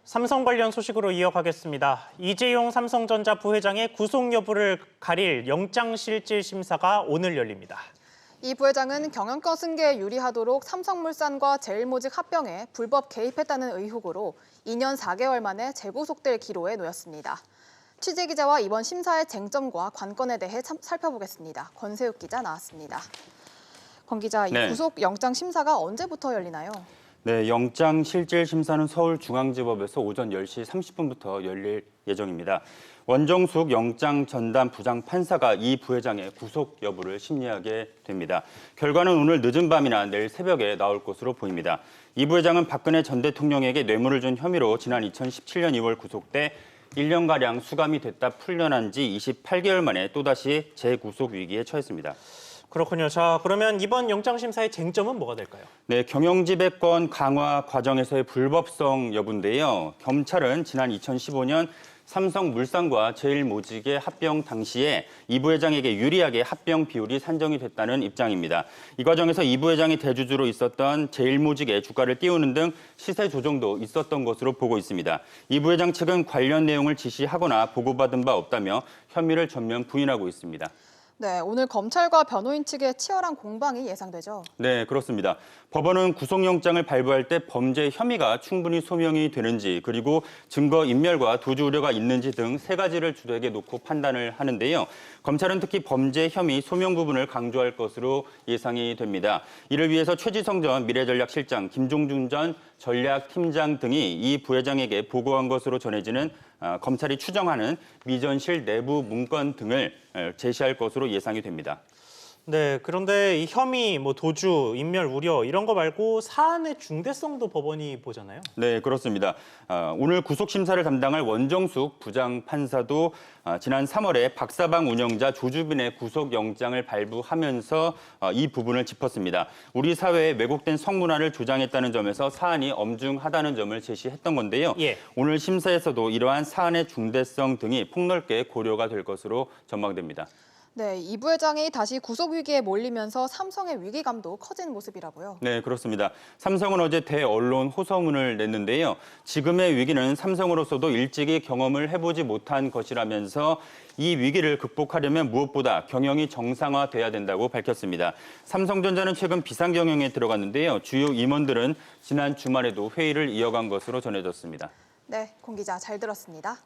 삼성 관련 소식으로 이어가겠습니다. 이재용 삼성전자 부회장의 구속 여부를 가릴 영장실질 심사가 오늘 열립니다. 이 부회장은 경영권 승계에 유리하도록 삼성물산과 제일모직 합병에 불법 개입했다는 의혹으로 2년 4개월 만에 재구속될 기로에 놓였습니다. 취재기자와 이번 심사의 쟁점과 관건에 대해 살펴보겠습니다. 권세욱 기자 나왔습니다. 권 기자, 이 구속 영장 심사가 언제부터 열리나요? 네, 영장실질심사는 서울중앙지법에서 오전 10시 30분부터 열릴 예정입니다. 원정숙 영장전담 부장판사가 이 부회장의 구속 여부를 심리하게 됩니다. 결과는 오늘 늦은 밤이나 내일 새벽에 나올 것으로 보입니다. 이 부회장은 박근혜 전 대통령에게 뇌물을 준 혐의로 지난 2017년 2월 구속돼 1년가량 수감이 됐다 풀려난 지 28개월 만에 또다시 재구속 위기에 처했습니다. 그렇군요. 자, 그러면 이번 영장심사의 쟁점은 뭐가 될까요? 네, 경영지배권 강화 과정에서의 불법성 여부인데요. 검찰은 지난 2015년 삼성물산과 제일모직의 합병 당시에 이 부회장에게 유리하게 합병 비율이 산정이 됐다는 입장입니다. 이 과정에서 이 부회장이 대주주로 있었던 제일모직의 주가를 띄우는 등 시세 조정도 있었던 것으로 보고 있습니다. 이 부회장 측은 관련 내용을 지시하거나 보고받은 바 없다며 혐의를 전면 부인하고 있습니다. 네, 오늘 검찰과 변호인 측의 치열한 공방이 예상되죠? 네, 그렇습니다. 법원은 구속영장을 발부할 때 범죄 혐의가 충분히 소명이 되는지, 그리고 증거 인멸과 도주 우려가 있는지 등 세 가지를 주되게 놓고 판단을 하는데요. 검찰은 특히 범죄 혐의 소명 부분을 강조할 것으로 예상이 됩니다. 이를 위해서 최지성 전 미래전략실장, 김종준 전 전략팀장 등이 이 부회장에게 보고한 것으로 전해지는 검찰이 추정하는 미전실 내부 문건 등을 제시할 것으로 예상이 됩니다. 네, 그런데 이 혐의, 도주, 인멸 우려 이런 거 말고 사안의 중대성도 법원이 보잖아요. 네, 그렇습니다. 오늘 구속심사를 담당할 원정숙 부장판사도 지난 3월에 박사방 운영자 조주빈의 구속영장을 발부하면서 이 부분을 짚었습니다. 우리 사회에 왜곡된 성문화를 조장했다는 점에서 사안이 엄중하다는 점을 제시했던 건데요. 오늘 심사에서도 이러한 사안의 중대성 등이 폭넓게 고려가 될 것으로 전망됩니다. 네, 이 부회장이 다시 구속 위기에 몰리면서 삼성의 위기감도 커진 모습이라고요. 네, 그렇습니다. 삼성은 어제 대언론 호소문을 냈는데요. 지금의 위기는 삼성으로서도 일찍이 경험을 해보지 못한 것이라면서 이 위기를 극복하려면 무엇보다 경영이 정상화돼야 된다고 밝혔습니다. 삼성전자는 최근 비상경영에 들어갔는데요. 주요 임원들은 지난 주말에도 회의를 이어간 것으로 전해졌습니다. 네, 권 기자 잘 들었습니다.